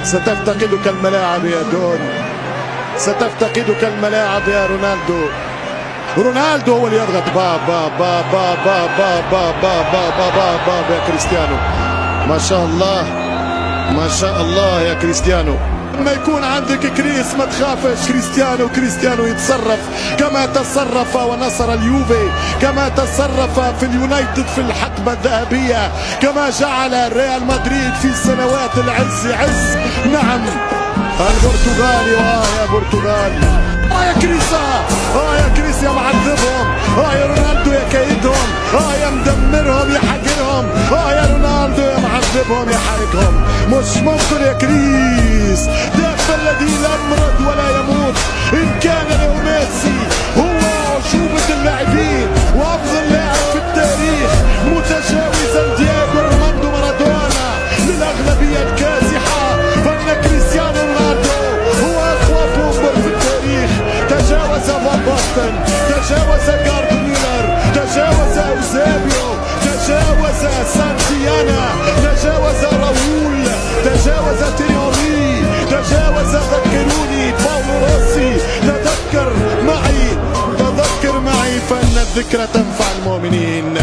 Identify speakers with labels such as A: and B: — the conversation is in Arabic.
A: ستفتقدك الملاعب يا دون، ستفتقدك الملاعب يا رونالدو. رونالدو هو اللي يضغط باب باب باب باب باب باب باب باب باب باب باب يا كريستيانو. ما شاء الله ما شاء الله يا كريستيانو. لما يكون عندك كريس ما تخافش. كريستيانو يتصرف كما تصرف ونصر اليوفي، كما تصرف في اليونايتد في الحقبة الذهبية، كما جعل ريال مدريد في سنوات العز عز. نعم البرتغالي. يا برتغال، يا كريسا، يا كريس يا معذبهم، يا رونالدو يا كيدهم، يا مدمرهم يا حقرهم، يا رونالدو يا معذبهم يا حارقهم. مش ممكن يا كريس، دافع الذي لا يمرض ولا يموت. إن كان لو ميسي هو عشوبة اللاعبين وأفضل لاعب في التاريخ متجاوزا دياغو أرماندو مارادونا للأغلبية الكاسحة، فإن كريستيانو رونالدو هو أقوى فوتبول في التاريخ. تجاوز فان باستن، تجاوز جارد ميلر، تجاوز أوزابيو، تجاوز سانتيانا، تجاوز راؤول، تجاوز تيريوري، تجاوز ذكروني باولو روسي. تذكر معي فإن الذكرى تنفع المؤمنين.